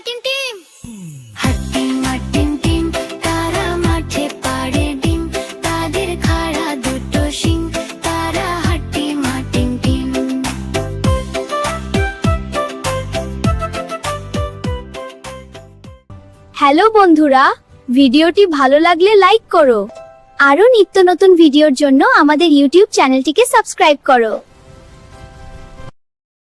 Martin team, হাট্টি Martin team, তারা মাঠে পাড়ে ডিম, তাদের খাড়া দুটো শিং, তারা হাট্টি মাটিন টিম। হ্যালো বন্ধুরা, ভিডিওটি ভালো লাগলে লাইক করো। আরো নিত্য নতুন ভিডিওর জন্য আমাদের ইউটিউব চ্যানেলটিকে সাবস্ক্রাইব করো।